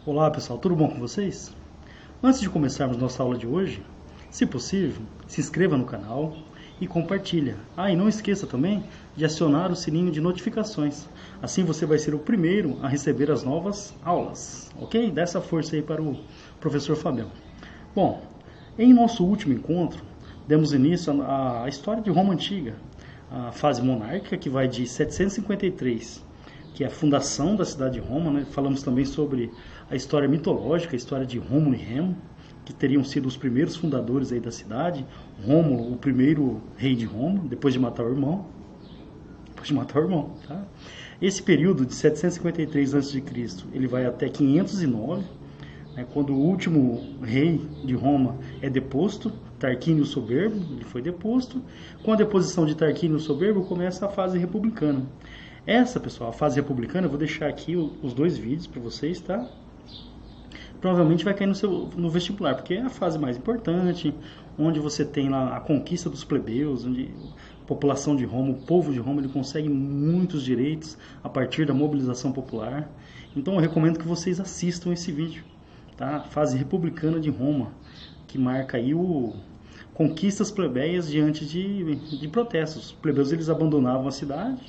Olá pessoal, tudo bom com vocês? Antes de começarmos nossa aula de hoje, se possível, se inscreva no canal e compartilha. E não esqueça também de acionar o sininho de notificações. Assim você vai ser o primeiro a receber as novas aulas, ok? Dá essa força aí para o professor Fabião. Bom, em nosso último encontro, demos início à história de Roma Antiga, a fase monárquica que vai de 753, que é a fundação da cidade de Roma, né? Falamos também sobre a história mitológica, a história de Rômulo e Remo, que teriam sido os primeiros fundadores aí da cidade. Rômulo, o primeiro rei de Roma, depois de matar o irmão. Tá? Esse período de 753 a.C., ele vai até 509, né, quando o último rei de Roma é deposto, Tarquínio o Soberbo, ele foi deposto. Com a deposição de Tarquínio o Soberbo, começa a fase republicana. Essa, pessoal, a fase republicana, eu vou deixar aqui os dois vídeos para vocês, tá? Provavelmente vai cair no vestibular, porque é a fase mais importante, onde você tem lá a conquista dos plebeus, onde a população de Roma, o povo de Roma, ele consegue muitos direitos a partir da mobilização popular. Então eu recomendo que vocês assistam esse vídeo, tá? A fase republicana de Roma, que marca aí conquistas plebeias diante de protestos. Os plebeus, eles abandonavam a cidade,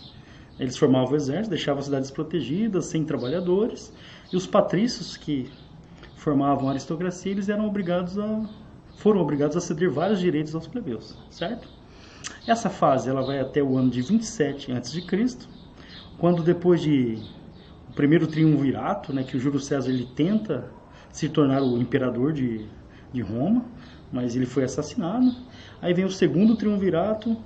eles formavam o exército, deixavam as cidades protegidas, sem trabalhadores, e os patrícios, que formavam a aristocracia, eles foram obrigados a ceder vários direitos aos plebeus, certo? Essa fase ela vai até o ano de 27 a.C., quando depois o primeiro triunvirato, né, que o Júlio César ele tenta se tornar o imperador de Roma, mas ele foi assassinado. Aí vem o segundo triunvirato,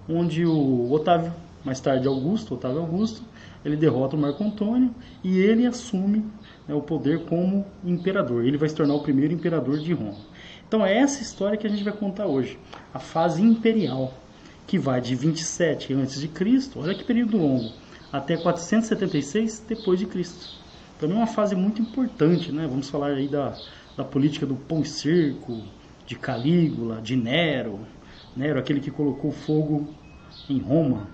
onde o Otávio, mais tarde Otávio Augusto, ele derrota o Marco Antônio e ele assume, né, o poder como imperador. Ele vai se tornar o primeiro imperador de Roma. Então é essa história que a gente vai contar hoje, a fase imperial, que vai de 27 a.C., olha que período longo, até 476 depois de Cristo. Também é uma fase muito importante, né? Vamos falar aí da política do pão e circo, de Calígula, de Nero, aquele que colocou fogo em Roma.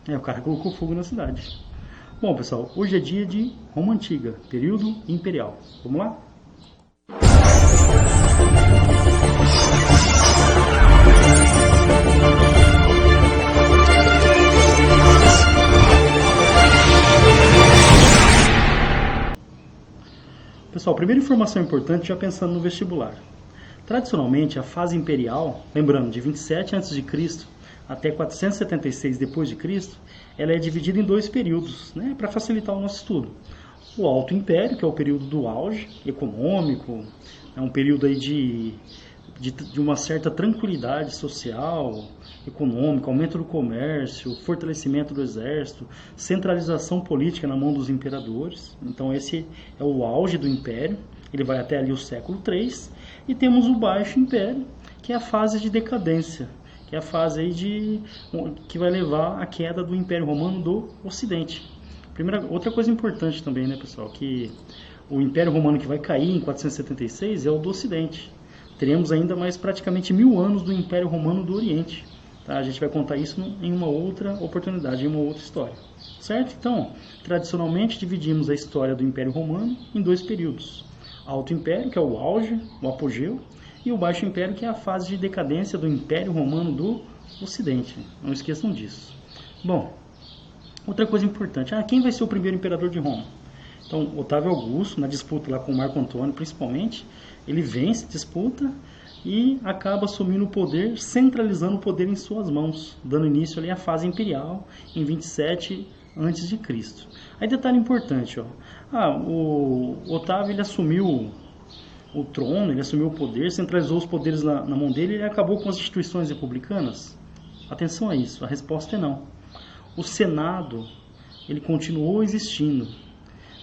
O cara colocou fogo na cidade. Bom, pessoal, hoje é dia de Roma Antiga, período imperial. Vamos lá? Pessoal, primeira informação importante, já pensando no vestibular. Tradicionalmente, a fase imperial, lembrando, de 27 a.C. até 476 depois de Cristo, ela é dividida em dois períodos, né, para facilitar o nosso estudo. O Alto Império, que é o período do auge econômico, é um período aí de uma certa tranquilidade social, econômica, aumento do comércio, fortalecimento do exército, centralização política na mão dos imperadores. Então esse é o auge do Império, ele vai até ali o século III. E temos o Baixo Império, que é a fase de decadência, que é a fase aí que vai levar à queda do Império Romano do Ocidente. Outra coisa importante também, né, pessoal, que o Império Romano que vai cair em 476 é o do Ocidente. Teremos ainda mais praticamente 1000 anos do Império Romano do Oriente. Tá? A gente vai contar isso em uma outra oportunidade, em uma outra história. Certo? Então, tradicionalmente dividimos a história do Império Romano em dois períodos. Alto Império, que é o auge, o apogeu, e o Baixo Império, que é a fase de decadência do Império Romano do Ocidente. Não esqueçam disso. Bom, outra coisa importante. Quem vai ser o primeiro imperador de Roma? Então, Otávio Augusto, na disputa lá com Marco Antônio, principalmente, ele vence a disputa e acaba assumindo o poder, centralizando o poder em suas mãos, dando início ali à fase imperial em 27 a.C. Aí detalhe importante, o Otávio ele assumiu o trono, ele assumiu o poder, centralizou os poderes na mão dele e ele acabou com as instituições republicanas? Atenção a isso, a resposta é não. O Senado, ele continuou existindo.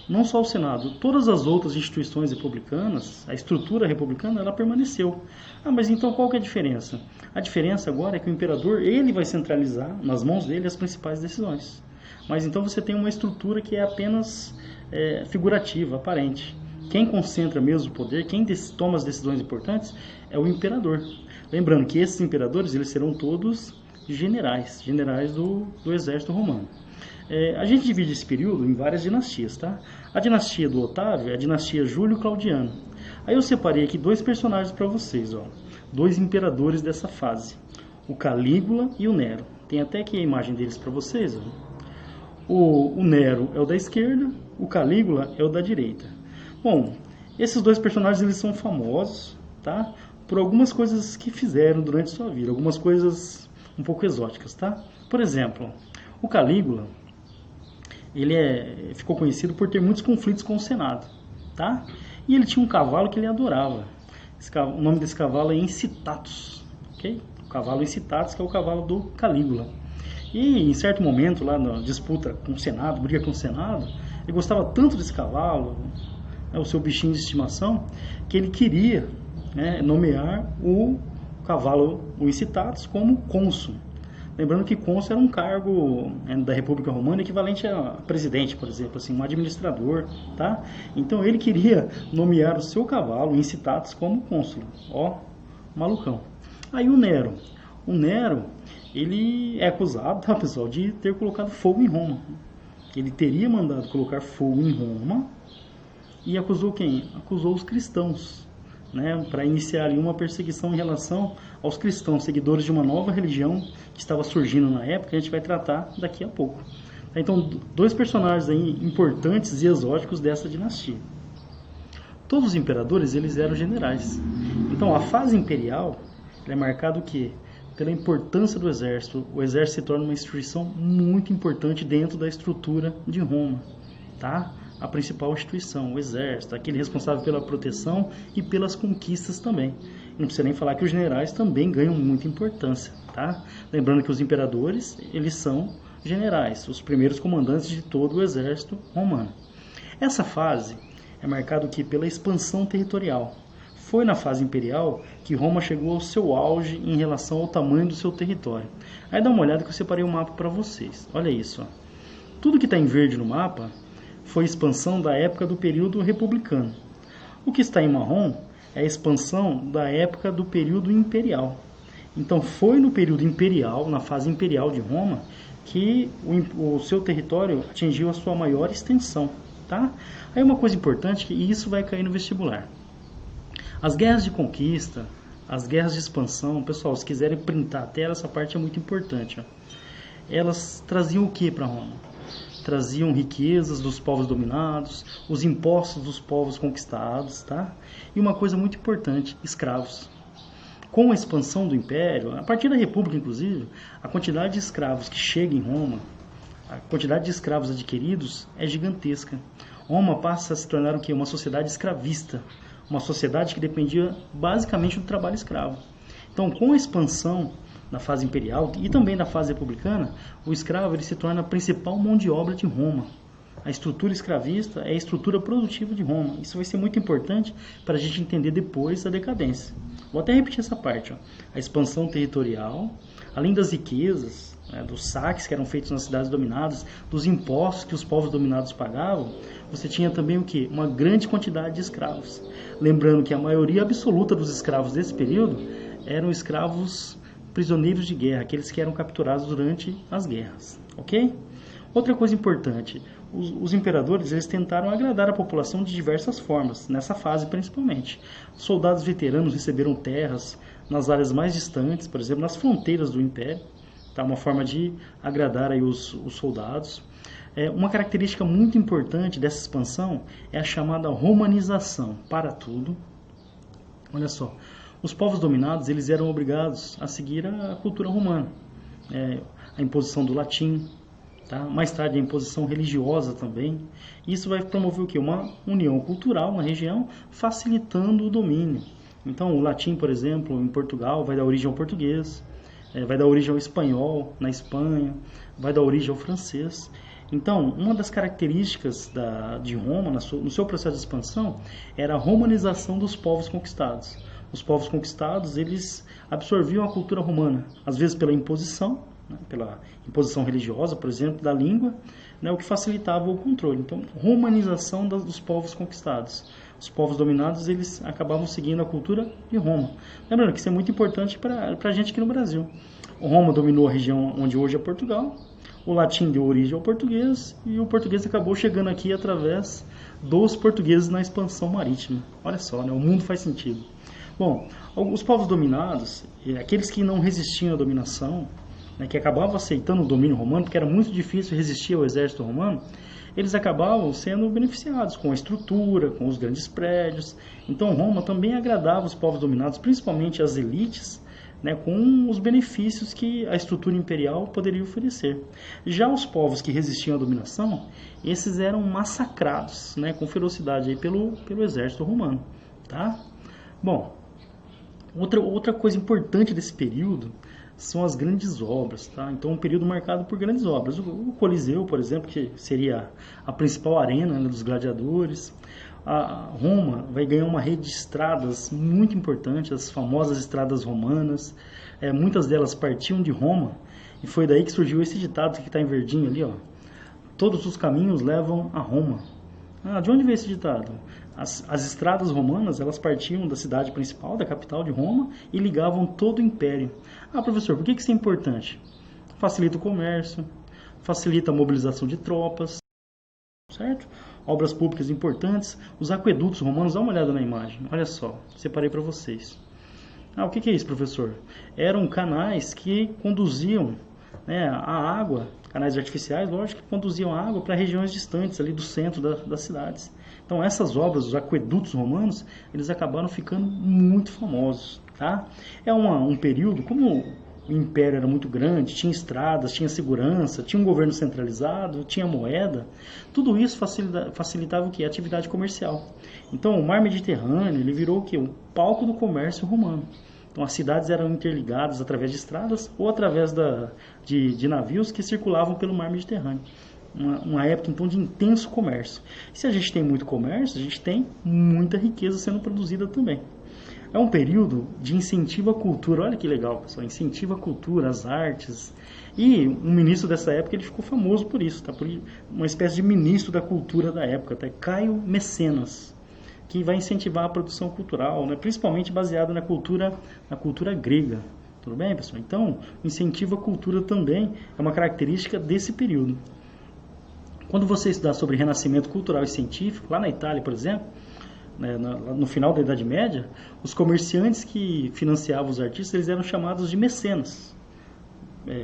Não só o Senado, todas as outras instituições republicanas, a estrutura republicana, ela permaneceu. Mas então qual que é a diferença? A diferença agora é que o imperador, ele vai centralizar nas mãos dele as principais decisões. Mas então você tem uma estrutura que é apenas figurativa, aparente. Quem concentra mesmo o poder, quem toma as decisões importantes é o imperador. Lembrando que esses imperadores, eles serão todos generais do exército romano. A gente divide esse período em várias dinastias, tá? A dinastia do Otávio é a dinastia Júlio-Claudiano. Aí eu separei aqui dois personagens para vocês, ó, dois imperadores dessa fase, o Calígula e o Nero. Tem até aqui a imagem deles para vocês, ó. O Nero é o da esquerda, o Calígula é o da direita. Bom, esses dois personagens eles são famosos, tá? Por algumas coisas que fizeram durante sua vida, algumas coisas um pouco exóticas, tá? Por exemplo, o Calígula, ele ficou conhecido por ter muitos conflitos com o Senado, tá? E ele tinha um cavalo que ele adorava. O nome desse cavalo é Incitatus, ok? O cavalo Incitatus, que é o cavalo do Calígula. E em certo momento, lá na disputa com o Senado, briga com o Senado, ele gostava tanto desse cavalo, o seu bichinho de estimação, que ele queria, né, nomear o cavalo, o Incitatus, como cônsul. Lembrando que cônsul era um cargo da República Romana equivalente a presidente, por exemplo, assim, um administrador, tá? Então ele queria nomear o seu cavalo, o Incitatus, como cônsul. Ó, malucão. Aí o Nero, ele é acusado, tá, pessoal, de ter colocado fogo em Roma. Ele teria mandado colocar fogo em Roma e acusou quem? Acusou os cristãos, né, para iniciar ali uma perseguição em relação aos cristãos, seguidores de uma nova religião que estava surgindo na época, que a gente vai tratar daqui a pouco. Então, dois personagens aí importantes e exóticos dessa dinastia. Todos os imperadores, eles eram generais. Então, a fase imperial é marcada o quê? Pela importância do exército. O exército se torna uma instituição muito importante dentro da estrutura de Roma, tá? A principal instituição, o exército, aquele responsável pela proteção e pelas conquistas também. Não precisa nem falar que os generais também ganham muita importância, tá? Lembrando que os imperadores, eles são generais, os primeiros comandantes de todo o exército romano. Essa fase é marcada aqui pela expansão territorial. Foi na fase imperial que Roma chegou ao seu auge em relação ao tamanho do seu território. Aí dá uma olhada que eu separei o mapa para vocês. Olha isso, ó. Tudo que está em verde no mapa foi expansão da época do período republicano. O que está em marrom é a expansão da época do período imperial. Então foi no período imperial, na fase imperial de Roma, que o seu território atingiu a sua maior extensão, tá? Aí uma coisa importante, que isso vai cair no vestibular. As guerras de conquista, as guerras de expansão, pessoal, se quiserem printar a tela, essa parte é muito importante, ó. Elas traziam o que para Roma? Traziam riquezas dos povos dominados, os impostos dos povos conquistados, tá? E uma coisa muito importante, escravos. Com a expansão do Império, a partir da República, inclusive, a quantidade de escravos que chega em Roma, a quantidade de escravos adquiridos é gigantesca. Roma passa a se tornar o quê? Uma sociedade escravista, uma sociedade que dependia basicamente do trabalho escravo. Então, com a expansão na fase imperial e também na fase republicana, o escravo ele se torna a principal mão de obra de Roma. A estrutura escravista é a estrutura produtiva de Roma. Isso vai ser muito importante para a gente entender depois a decadência. Vou até repetir essa parte, ó. A expansão territorial, além das riquezas, né, dos saques que eram feitos nas cidades dominadas, dos impostos que os povos dominados pagavam, você tinha também o quê? Uma grande quantidade de escravos. Lembrando que a maioria absoluta dos escravos desse período eram escravos prisioneiros de guerra, aqueles que eram capturados durante as guerras, ok? Outra coisa importante, os imperadores eles tentaram agradar a população de diversas formas, nessa fase principalmente. Soldados veteranos receberam terras nas áreas mais distantes, por exemplo, nas fronteiras do império, tá? Uma forma de agradar aí os soldados. Uma característica muito importante dessa expansão é a chamada romanização, para tudo. Olha só, os povos dominados eles eram obrigados a seguir a cultura romana, a imposição do latim, tá? Mais tarde a imposição religiosa também. Isso vai promover o quê? Uma união cultural na região, facilitando o domínio. Então o latim, por exemplo, em Portugal vai dar origem ao português, vai dar origem ao espanhol na Espanha, vai dar origem ao francês. Então, uma das características de Roma, no seu processo de expansão, era a romanização dos povos conquistados. Os povos conquistados, eles absorviam a cultura romana, às vezes pela imposição, né, pela imposição religiosa, por exemplo, da língua, né, o que facilitava o controle. Então, romanização dos povos conquistados. Os povos dominados, eles acabavam seguindo a cultura de Roma. Lembrando que isso é muito importante para a gente aqui no Brasil. Roma dominou a região onde hoje é Portugal. O latim deu origem ao português e o português acabou chegando aqui através dos portugueses na expansão marítima. Olha só, né? O mundo faz sentido. Bom, os povos dominados, aqueles que não resistiam à dominação, né, que acabavam aceitando o domínio romano, porque era muito difícil resistir ao exército romano, eles acabavam sendo beneficiados com a estrutura, com os grandes prédios. Então Roma também agradava os povos dominados, principalmente as elites, né, com os benefícios que a estrutura imperial poderia oferecer. Já os povos que resistiam à dominação, esses eram massacrados, né, com ferocidade aí pelo exército romano. Tá? Bom, outra coisa importante desse período são as grandes obras, tá? Então, um período marcado por grandes obras. O Coliseu, por exemplo, que seria a principal arena, né, dos gladiadores. A Roma vai ganhar uma rede de estradas muito importante, as famosas estradas romanas. Muitas delas partiam de Roma, e foi daí que surgiu esse ditado que está em verdinho ali, ó. Todos os caminhos levam a Roma. De onde veio esse ditado? As estradas romanas, elas partiam da cidade principal, da capital de Roma, e ligavam todo o império. Professor, por que isso é importante? Facilita o comércio, facilita a mobilização de tropas, certo? Obras públicas importantes, os aquedutos romanos, dá uma olhada na imagem, olha só, separei para vocês. O que é isso, professor? Eram canais que conduziam, né, a água, canais artificiais, lógico, que conduziam a água para regiões distantes ali do centro das cidades. Então essas obras, os aquedutos romanos, eles acabaram ficando muito famosos, tá? É um período, como o império era muito grande, tinha estradas, tinha segurança, tinha um governo centralizado, tinha moeda, tudo isso facilitava o quê? A atividade comercial. Então o mar Mediterrâneo, ele virou o quê? O palco do comércio romano. Então as cidades eram interligadas através de estradas ou através de navios que circulavam pelo mar Mediterrâneo. Uma época então de intenso comércio. E se a gente tem muito comércio, a gente tem muita riqueza sendo produzida também. É um período de incentivo à cultura. Olha que legal, pessoal, incentivo à cultura, às artes. E um ministro dessa época, ele ficou famoso por isso, tá? Por uma espécie de ministro da cultura da época, tá? Caio Mecenas, que vai incentivar a produção cultural, né? Principalmente baseada na cultura grega. Tudo bem, pessoal? Então, o incentivo à cultura também é uma característica desse período. Quando você estudar sobre renascimento cultural e científico, lá na Itália, por exemplo, né, no final da Idade Média, os comerciantes que financiavam os artistas, eles eram chamados de mecenas.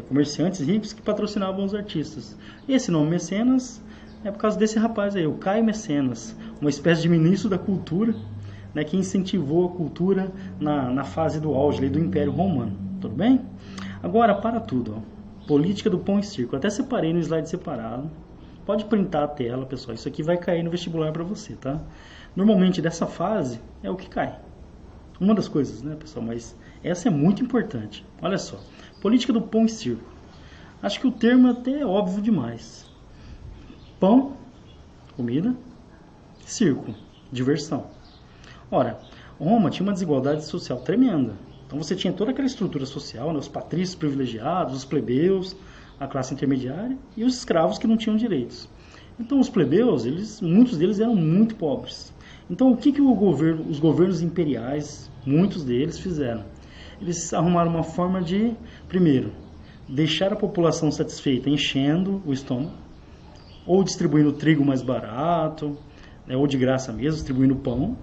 Comerciantes ricos que patrocinavam os artistas. Esse nome mecenas é por causa desse rapaz aí, o Caio Mecenas, uma espécie de ministro da cultura, né, que incentivou a cultura na fase do auge do Império Romano. Tudo bem? Agora, para tudo. Política do pão e circo. Até separei no slide separado. Pode printar a tela, pessoal. Isso aqui vai cair no vestibular para você, tá? Normalmente, dessa fase, é o que cai. Uma das coisas, né, pessoal? Mas essa é muito importante. Olha só. Política do pão e circo. Acho que o termo até é óbvio demais. Pão, comida. Circo, diversão. Ora, Roma tinha uma desigualdade social tremenda. Então você tinha toda aquela estrutura social, né, os patrícios privilegiados, os plebeus, a classe intermediária e os escravos que não tinham direitos. Então os plebeus, muitos deles eram muito pobres. Então o que os governos imperiais, muitos deles fizeram? Eles arrumaram uma forma de, primeiro, deixar a população satisfeita enchendo o estômago, ou distribuindo trigo mais barato, né, ou de graça mesmo, distribuindo pão,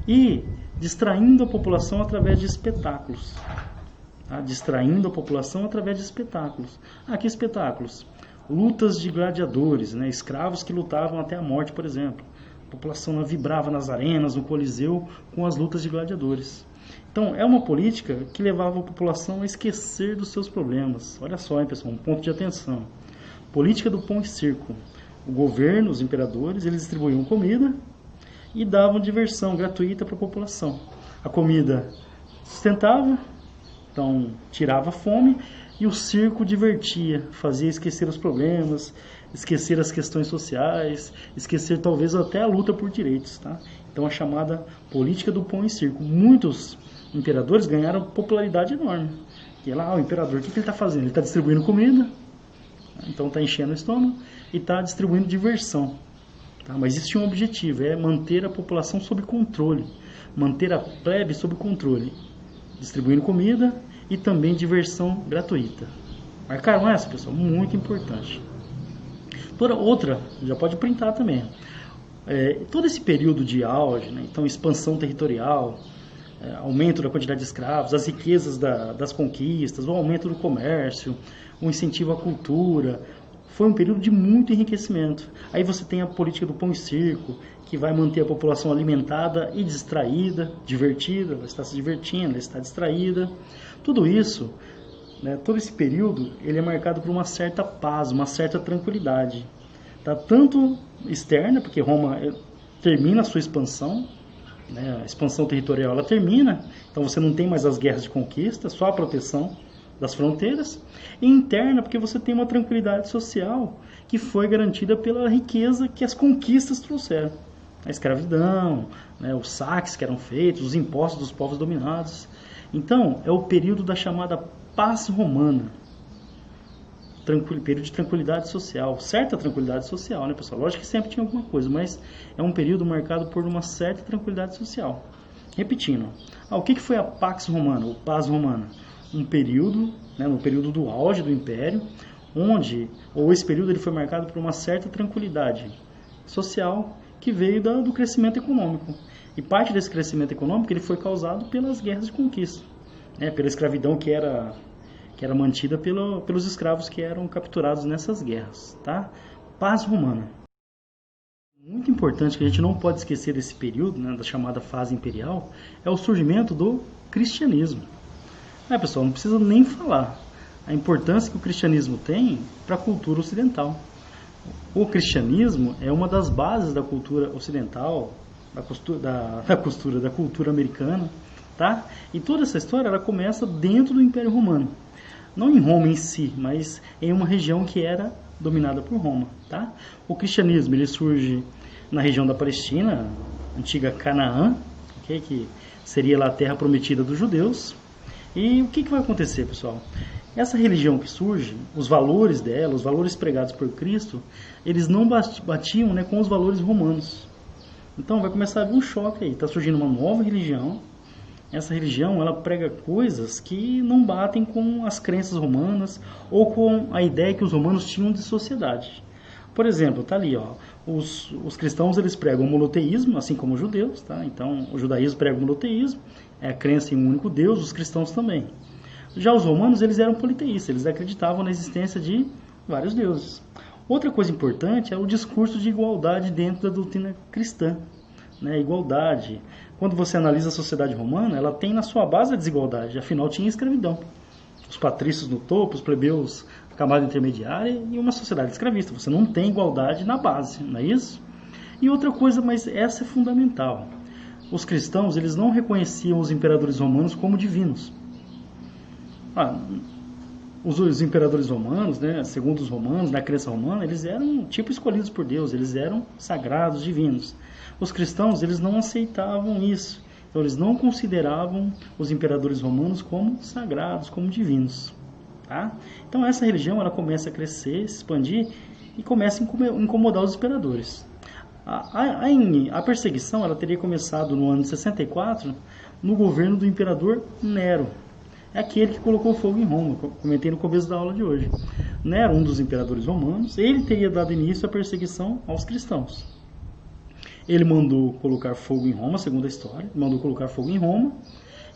e distraindo a população através de espetáculos. Tá? Distraindo a população através de espetáculos. Que espetáculos? Lutas de gladiadores, né? Escravos que lutavam até a morte, por exemplo. A população vibrava nas arenas, no Coliseu, com as lutas de gladiadores. Então, é uma política que levava a população a esquecer dos seus problemas. Olha só, hein, pessoal, um ponto de atenção. Política do pão e circo. O governo, os imperadores, eles distribuíam comida e davam diversão gratuita para a população. A comida sustentava, então tirava a fome, e o circo divertia, fazia esquecer os problemas, esquecer as questões sociais, esquecer talvez até a luta por direitos. Tá? Então a chamada política do pão e circo. Muitos imperadores ganharam popularidade enorme. E lá, o imperador, o que ele está fazendo? Ele está distribuindo comida, então está enchendo o estômago, e está distribuindo diversão. Tá? Mas isso tinha um objetivo, é manter a população sob controle, manter a plebe sob controle, distribuindo comida e também diversão gratuita. Marcaram essa, pessoal? Muito importante. Toda outra, já pode printar também. Todo esse período de auge, né, então expansão territorial, aumento da quantidade de escravos, as riquezas das conquistas, o aumento do comércio, o incentivo à cultura, foi um período de muito enriquecimento. Aí você tem a política do pão e circo, que vai manter a população alimentada e distraída, divertida, ela está se divertindo, ela está distraída. Tudo isso, né, todo esse período, ele é marcado por uma certa paz, uma certa tranquilidade. Tá? Tanto externa, porque Roma termina a sua expansão, né, a expansão territorial ela termina, então você não tem mais as guerras de conquista, só a proteção das fronteiras, e interna, porque você tem uma tranquilidade social que foi garantida pela riqueza que as conquistas trouxeram. A escravidão, né, os saques que eram feitos, os impostos dos povos dominados. Então, é o período da chamada paz romana. Período de tranquilidade social, certa tranquilidade social, né, pessoal? Lógico que sempre tinha alguma coisa, mas é um período marcado por uma certa tranquilidade social. Repetindo, o que foi a Pax Romana, ou Paz Romana? Um período, né, no período do auge do Império, esse período ele foi marcado por uma certa tranquilidade social que veio do crescimento econômico. E parte desse crescimento econômico ele foi causado pelas guerras de conquista, né, pela escravidão que era mantida pelos escravos que eram capturados nessas guerras. Tá? Paz romana. Muito importante que a gente não pode esquecer desse período, né, da chamada fase imperial, é o surgimento do cristianismo. Pessoal, não precisa nem falar a importância que o cristianismo tem para a cultura ocidental. O cristianismo é uma das bases da cultura ocidental, da cultura americana, tá? E toda essa história ela começa dentro do Império Romano. Não em Roma em si, mas em uma região que era dominada por Roma, tá? O cristianismo ele surge na região da Palestina, antiga Canaã, okay? Que seria lá a terra prometida dos judeus. E o que vai acontecer, pessoal? Essa religião que surge, os valores dela, os valores pregados por Cristo, eles não batiam, né, com os valores romanos. Então vai começar a haver um choque aí. Está surgindo uma nova religião. Essa religião ela prega coisas que não batem com as crenças romanas ou com a ideia que os romanos tinham de sociedade. Por exemplo, tá ali, ó, os cristãos eles pregam o monoteísmo, assim como os judeus, tá? Então o judaísmo prega o monoteísmo, é a crença em um único Deus, os cristãos também. Já os romanos eles eram politeístas, eles acreditavam na existência de vários deuses. Outra coisa importante é o discurso de igualdade dentro da doutrina cristã, né? Igualdade. Quando você analisa a sociedade romana, ela tem na sua base a desigualdade, afinal tinha escravidão. Os patrícios no topo, os plebeus na camada intermediária e uma sociedade escravista. Você não tem igualdade na base, não é isso? E outra coisa, mas essa é fundamental. Os cristãos eles não reconheciam os imperadores romanos como divinos. Os imperadores romanos, né, segundo os romanos, na crença romana, eles eram tipo escolhidos por Deus, eles eram sagrados, divinos. Os cristãos eles não aceitavam isso. Então eles não consideravam os imperadores romanos como sagrados, como divinos. Tá? Então essa religião ela começa a crescer, se expandir e começa a incomodar os imperadores. A perseguição ela teria começado no ano de 64 no governo do imperador Nero. É aquele que colocou fogo em Roma, comentei no começo da aula de hoje. Nero, um dos imperadores romanos, ele teria dado início à perseguição aos cristãos. Ele mandou colocar fogo em Roma, segundo a história, mandou colocar fogo em Roma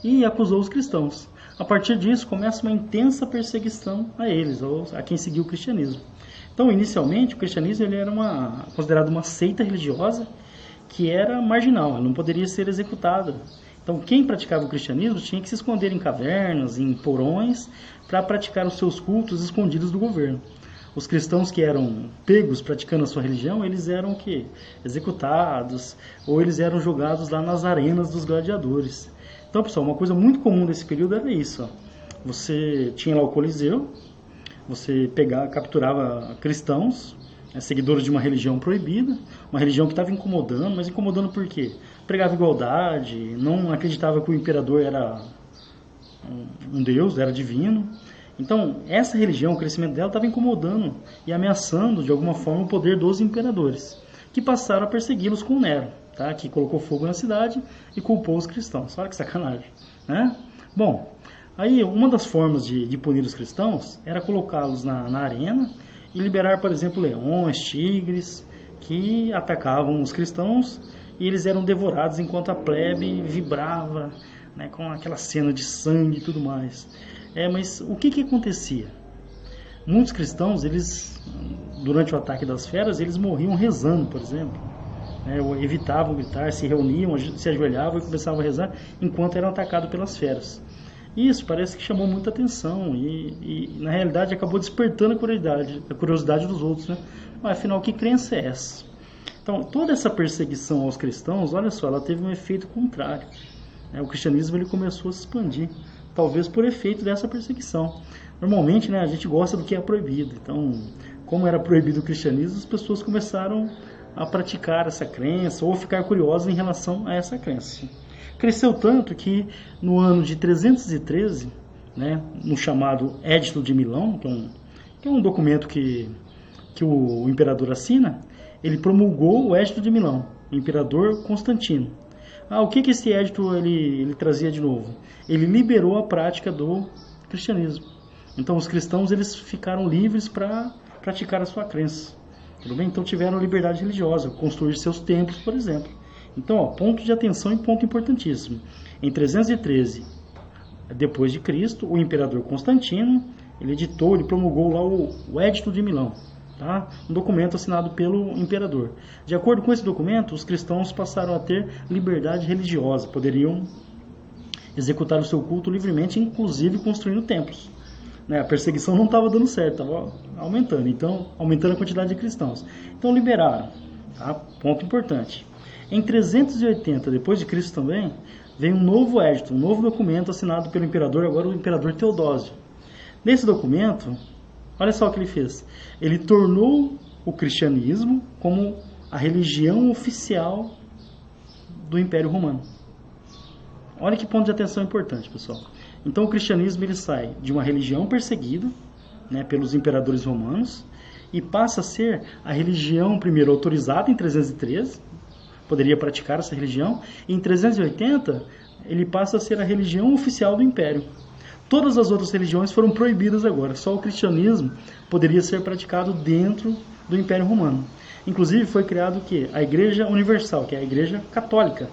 e acusou os cristãos. A partir disso, começa uma intensa perseguição a eles, a quem seguiu o cristianismo. Então, inicialmente, o cristianismo ele era considerado uma seita religiosa que era marginal, ela não poderia ser executada. Então, quem praticava o cristianismo tinha que se esconder em cavernas, em porões, para praticar os seus cultos escondidos do governo. Os cristãos que eram pegos praticando a sua religião, eles eram o quê? Executados, ou eles eram jogados lá nas arenas dos gladiadores. Então, pessoal, uma coisa muito comum desse período era isso. Você tinha lá o Coliseu, você capturava cristãos, seguidores de uma religião proibida, uma religião que estava incomodando, mas incomodando por quê? Pregava igualdade, não acreditava que o imperador era um deus, era divino. Então, essa religião, o crescimento dela estava incomodando e ameaçando, de alguma forma, o poder dos imperadores, que passaram a persegui-los com Nero, tá? Que colocou fogo na cidade e culpou os cristãos. Olha que sacanagem, né? Bom, Aí, uma das formas de punir os cristãos era colocá-los na arena e liberar, por exemplo, leões, tigres, que atacavam os cristãos e eles eram devorados enquanto a plebe vibrava, né, com aquela cena de sangue e tudo mais. Mas o que acontecia? Muitos cristãos, eles, durante o ataque das feras, eles morriam rezando, por exemplo. Evitavam gritar, se reuniam, se ajoelhavam e começavam a rezar enquanto eram atacados pelas feras. Isso parece que chamou muita atenção e na realidade acabou despertando a curiosidade dos outros, né? Mas afinal, que crença é essa? Então, toda essa perseguição aos cristãos, olha só, ela teve um efeito contrário. O cristianismo ele começou a se expandir, talvez por efeito dessa perseguição. Normalmente, né, a gente gosta do que é proibido. Então, como era proibido o cristianismo, as pessoas começaram a praticar essa crença ou ficar curiosas em relação a essa crença. Cresceu tanto que no ano de 313, né, no chamado Edito de Milão, que é um documento que o imperador assina, ele promulgou o Edito de Milão, o imperador Constantino. O que esse edito ele trazia de novo? Ele liberou a prática do cristianismo. Então os cristãos eles ficaram livres para praticar a sua crença. Tudo bem? Então tiveram liberdade religiosa, construir seus templos, por exemplo. Então, ponto de atenção e ponto importantíssimo. Em 313 depois de Cristo, o imperador Constantino, ele promulgou lá o Edito de Milão, tá? Um documento assinado pelo imperador. De acordo com esse documento, os cristãos passaram a ter liberdade religiosa, poderiam executar o seu culto livremente, inclusive construindo templos. A perseguição não estava dando certo, estava aumentando a quantidade de cristãos. Então liberaram, tá? Ponto importante. Em 380 depois de Cristo também, veio um novo edito, um novo documento assinado pelo imperador, agora o imperador Teodósio. Nesse documento, olha só o que ele fez. Ele tornou o cristianismo como a religião oficial do Império Romano. Olha que ponto de atenção importante, pessoal. Então o cristianismo ele sai de uma religião perseguida, né, pelos imperadores romanos e passa a ser a religião primeiro autorizada em 313, poderia praticar essa religião, e em 380 ele passa a ser a religião oficial do Império. Todas as outras religiões foram proibidas agora, só o cristianismo poderia ser praticado dentro do Império Romano. Inclusive foi criado o quê? A Igreja Universal, que é a Igreja Católica.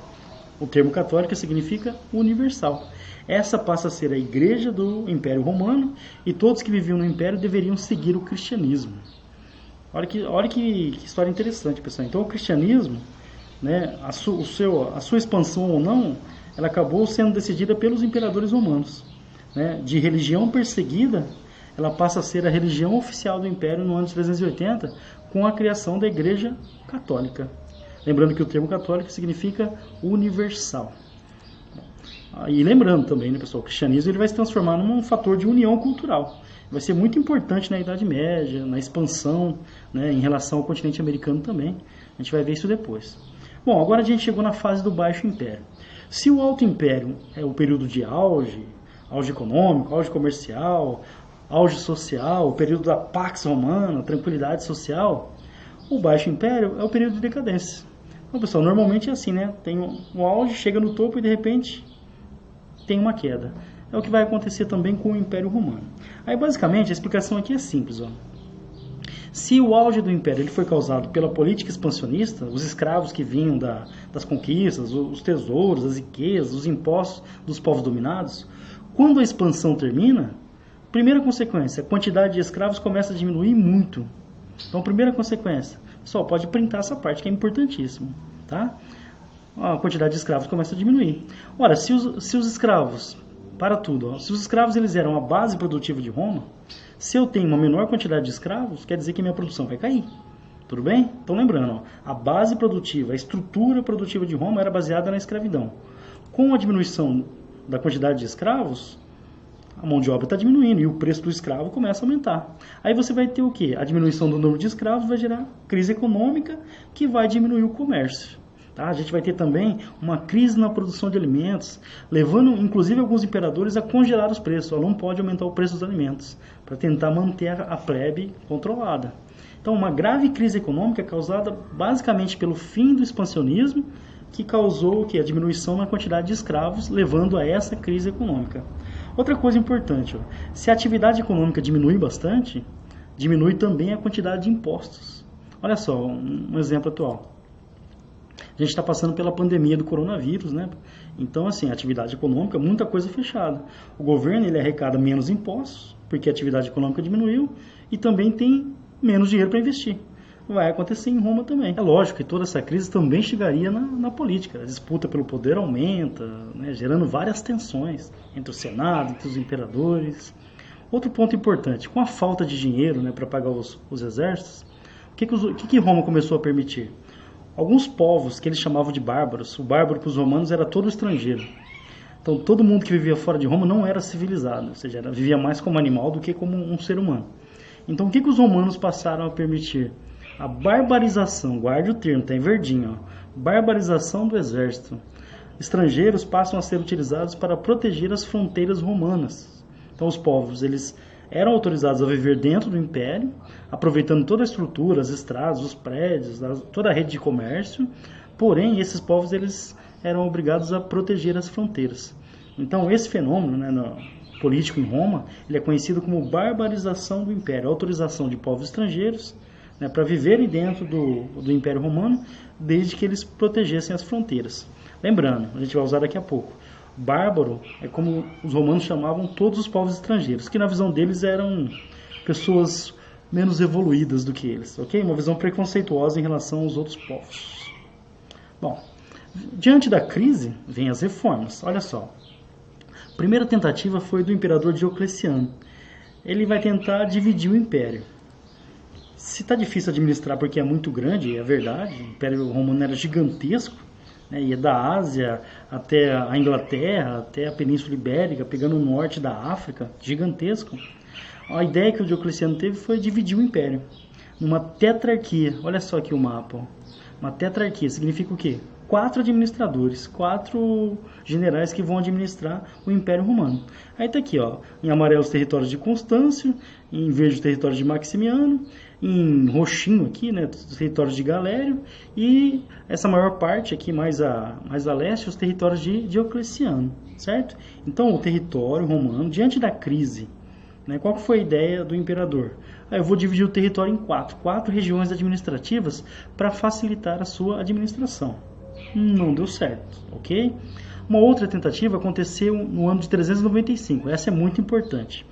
O termo católica significa universal. Essa passa a ser a igreja do Império Romano e todos que viviam no Império deveriam seguir o cristianismo. Olha que história interessante, pessoal. Então o cristianismo, né, a sua expansão ou não, ela acabou sendo decidida pelos imperadores romanos. Né? De religião perseguida, ela passa a ser a religião oficial do Império no ano de 380, com a criação da Igreja Católica. Lembrando que o termo católico significa universal. E lembrando também, né, pessoal, o cristianismo ele vai se transformar num fator de união cultural. Vai ser muito importante na Idade Média, na expansão, né, em relação ao continente americano também. A gente vai ver isso depois. Bom, agora a gente chegou na fase do Baixo Império. Se o Alto Império é o período de auge econômico, auge comercial, auge social, o período da Pax Romana, tranquilidade social, o Baixo Império é o período de decadência. Então, pessoal, normalmente é assim, né? Tem um auge, chega no topo e de repente tem uma queda. É o que vai acontecer também com o Império Romano. Aí, basicamente, a explicação aqui é simples, ó. Se o auge do Império ele foi causado pela política expansionista, os escravos que vinham das conquistas, os tesouros, as riquezas, os impostos dos povos dominados, quando a expansão termina, primeira consequência, a quantidade de escravos começa a diminuir muito. Então, primeira consequência, pessoal, pode printar essa parte que é importantíssimo, tá? A quantidade de escravos começa a diminuir. Ora, se os escravos, para tudo, ó, se os escravos eles eram a base produtiva de Roma, se eu tenho uma menor quantidade de escravos, quer dizer que minha produção vai cair. Tudo bem? Então lembrando, ó, a base produtiva, a estrutura produtiva de Roma era baseada na escravidão. Com a diminuição da quantidade de escravos, a mão de obra está diminuindo e o preço do escravo começa a aumentar. Aí você vai ter o quê? A diminuição do número de escravos vai gerar crise econômica que vai diminuir o comércio. Tá? A gente vai ter também uma crise na produção de alimentos, levando inclusive alguns imperadores a congelar os preços. Ela não pode aumentar o preço dos alimentos para tentar manter a plebe controlada. Então, uma grave crise econômica causada basicamente pelo fim do expansionismo, que causou a diminuição na quantidade de escravos, levando a essa crise econômica. Outra coisa importante, ó, se a atividade econômica diminui bastante, diminui também a quantidade de impostos. Olha só, um exemplo atual. A gente está passando pela pandemia do coronavírus, né? Então, assim, a atividade econômica, muita coisa fechada. O governo, ele arrecada menos impostos, porque a atividade econômica diminuiu, e também tem menos dinheiro para investir. Vai acontecer em Roma também. É lógico que toda essa crise também chegaria na política. A disputa pelo poder aumenta, né, gerando várias tensões entre o Senado, entre os imperadores. Outro ponto importante, com a falta de dinheiro, né, para pagar os exércitos, o que Roma começou a permitir? Alguns povos que eles chamavam de bárbaros. O bárbaro para os romanos era todo estrangeiro. Então todo mundo que vivia fora de Roma não era civilizado, ou seja, vivia mais como animal do que como um ser humano. Então o que os romanos passaram a permitir? A barbarização, guarde o termo, está em verdinho, ó, barbarização do exército. Estrangeiros passam a ser utilizados para proteger as fronteiras romanas. Então os povos, eles eram autorizados a viver dentro do império, aproveitando toda a estrutura, as estradas, os prédios, toda a rede de comércio, porém esses povos eles eram obrigados a proteger as fronteiras. Então esse fenômeno, né, político em Roma, ele é conhecido como barbarização do império, a autorização de povos estrangeiros, né, para viverem dentro do Império Romano, desde que eles protegessem as fronteiras. Lembrando, a gente vai usar daqui a pouco, bárbaro é como os romanos chamavam todos os povos estrangeiros, que na visão deles eram pessoas menos evoluídas do que eles, ok? Uma visão preconceituosa em relação aos outros povos. Bom, diante da crise, vem as reformas. Olha só, a primeira tentativa foi do imperador Diocleciano. Ele vai tentar dividir o império. Se está difícil administrar porque é muito grande, é verdade, o Império Romano era gigantesco, né, ia da Ásia até a Inglaterra, até a Península Ibérica, pegando o norte da África, gigantesco. A ideia que o Diocleciano teve foi dividir o império numa tetrarquia. Olha só aqui o mapa. Ó. Uma tetrarquia significa o quê? 4 administradores, 4 generais que vão administrar o Império Romano. Aí está aqui, ó, em amarelo os territórios de Constâncio, em verde os territórios de Maximiano, em roxinho aqui, né, os territórios de Galério, e essa maior parte aqui, mais a leste, os territórios de Diocleciano, certo? Então, o território romano, diante da crise, né, qual foi a ideia do imperador? Eu vou dividir o território em 4 regiões administrativas para facilitar a sua administração. Não deu certo, ok? Uma outra tentativa aconteceu no ano de 395, essa é muito importante.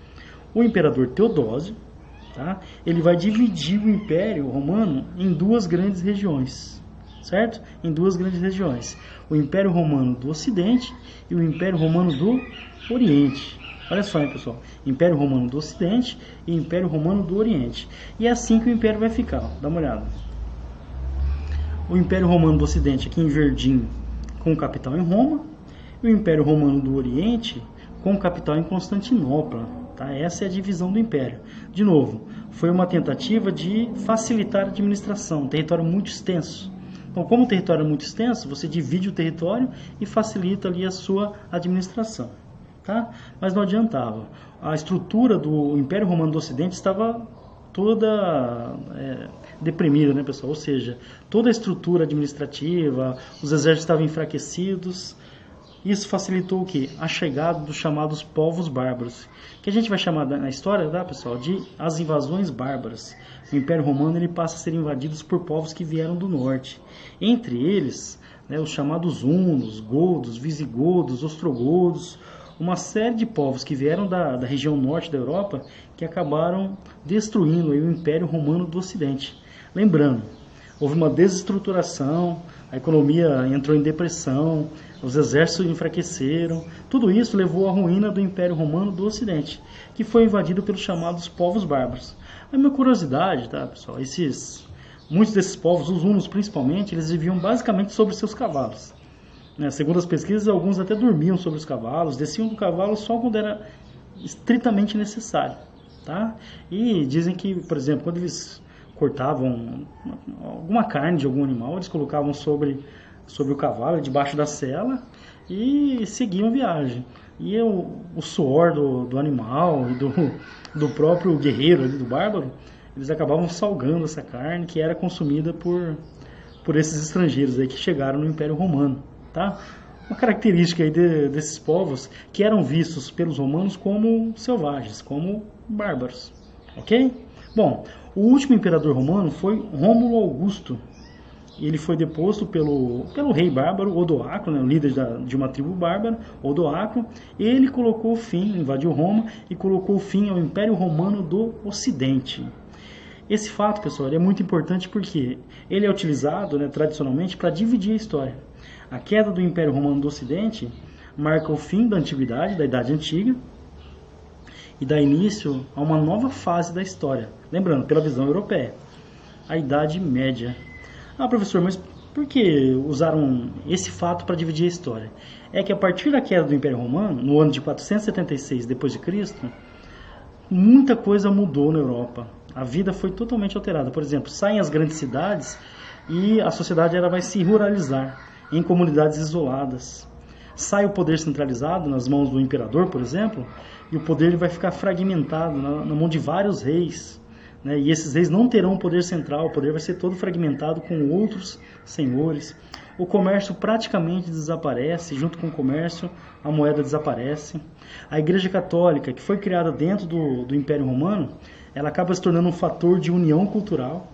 O imperador Teodósio, tá? Ele vai dividir o Império Romano em 2 grandes regiões, certo? Em 2 grandes regiões, o Império Romano do Ocidente e o Império Romano do Oriente. Olha só, hein, pessoal, Império Romano do Ocidente e Império Romano do Oriente. E é assim que o Império vai ficar, ó. Dá uma olhada. O Império Romano do Ocidente aqui em verdinho, com capital em Roma, e o Império Romano do Oriente com capital em Constantinopla. Tá? Essa é a divisão do Império. De novo, foi uma tentativa de facilitar a administração, um território muito extenso. Então, como o território é muito extenso, você divide o território e facilita ali a sua administração. Tá? Mas não adiantava. A estrutura do Império Romano do Ocidente estava toda deprimida, né, pessoal? Ou seja, toda a estrutura administrativa, os exércitos estavam enfraquecidos. Isso facilitou o quê? A chegada dos chamados povos bárbaros, que a gente vai chamar na história, tá, pessoal, de as invasões bárbaras. O Império Romano ele passa a ser invadido por povos que vieram do norte. Entre eles, né, os chamados hunos, godos, visigodos, ostrogodos, uma série de povos que vieram da região norte da Europa que acabaram destruindo aí o Império Romano do Ocidente. Lembrando, houve uma desestruturação, a economia entrou em depressão, os exércitos enfraqueceram, tudo isso levou à ruína do Império Romano do Ocidente, que foi invadido pelos chamados povos bárbaros. A minha curiosidade, tá, pessoal, muitos desses povos, os hunos principalmente, eles viviam basicamente sobre seus cavalos. Segundo as pesquisas, alguns até dormiam sobre os cavalos, desciam do cavalo só quando era estritamente necessário. Tá? E dizem que, por exemplo, quando eles cortavam alguma carne de algum animal, eles colocavam sobre o cavalo, debaixo da sela, e seguiam a viagem. E o suor do animal e do próprio guerreiro, do bárbaro, eles acabavam salgando essa carne que era consumida por esses estrangeiros aí que chegaram no Império Romano. Tá? uma característica aí desses povos que eram vistos pelos romanos como selvagens, como bárbaros, ok? Bom, o último imperador romano foi Rômulo Augusto. Ele foi deposto pelo rei bárbaro Odoacro, né, o líder de uma tribo bárbara, Odoacro. Ele colocou fim, invadiu Roma e colocou fim ao Império Romano do Ocidente. Esse fato, pessoal, ele é muito importante porque ele é utilizado, né, tradicionalmente para dividir a história. A queda do Império Romano do Ocidente marca o fim da Antiguidade, da Idade Antiga, e dá início a uma nova fase da história. Lembrando, pela visão europeia, a Idade Média. Ah, professor, mas por que usaram esse fato para dividir a história? É que a partir da queda do Império Romano, no ano de 476 d.C., muita coisa mudou na Europa. A vida foi totalmente alterada. Por exemplo, saem as grandes cidades e a sociedade ela vai se ruralizar em comunidades isoladas. Sai o poder centralizado nas mãos do imperador, por exemplo, e o poder ele vai ficar fragmentado na mão de vários reis. Né? E esses reis não terão poder central, o poder vai ser todo fragmentado com outros senhores. O comércio praticamente desaparece, junto com o comércio a moeda desaparece. A Igreja Católica, que foi criada dentro do Império Romano, ela acaba se tornando um fator de união cultural.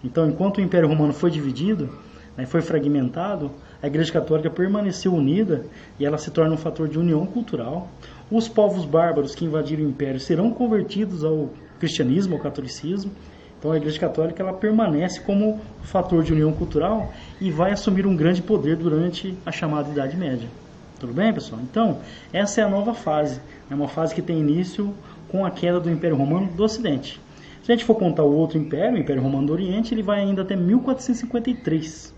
Então, enquanto o Império Romano foi dividido, né, foi fragmentado, a Igreja Católica permaneceu unida e ela se torna um fator de união cultural. Os povos bárbaros que invadiram o Império serão convertidos ao cristianismo, ao catolicismo. Então a Igreja Católica ela permanece como fator de união cultural e vai assumir um grande poder durante a chamada Idade Média. Tudo bem, pessoal? Então, essa é a nova fase. É uma fase que tem início com a queda do Império Romano do Ocidente. Se a gente for contar o outro império, o Império Romano do Oriente, ele vai ainda até 1453,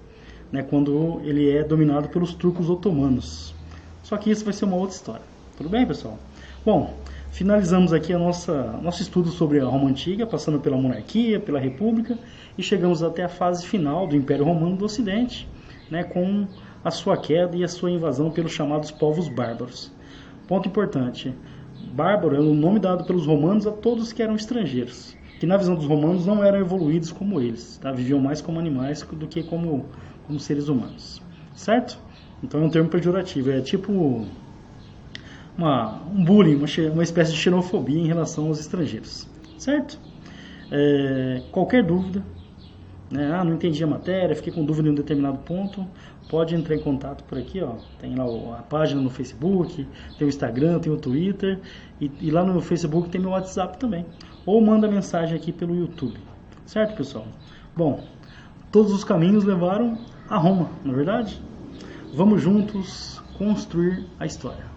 né, quando ele é dominado pelos turcos otomanos. Só que isso vai ser uma outra história. Tudo bem, pessoal? Bom, finalizamos aqui nosso estudo sobre a Roma Antiga, passando pela monarquia, pela república, e chegamos até a fase final do Império Romano do Ocidente, né, com a sua queda e a sua invasão pelos chamados povos bárbaros. Ponto importante, bárbaro é o nome dado pelos romanos a todos que eram estrangeiros, que na visão dos romanos não eram evoluídos como eles, tá? Viviam mais como animais do que como seres humanos, certo? Então é um termo pejorativo, é tipo um bullying, uma espécie de xenofobia em relação aos estrangeiros, certo? Qualquer dúvida, né? Não entendi a matéria, fiquei com dúvida em um determinado ponto, pode entrar em contato por aqui, ó. Tem lá a página no Facebook, tem o Instagram, tem o Twitter, e lá no Facebook tem meu WhatsApp também, ou manda mensagem aqui pelo YouTube, certo, pessoal? Bom, todos os caminhos levaram a Roma, não é verdade? Vamos juntos construir a história.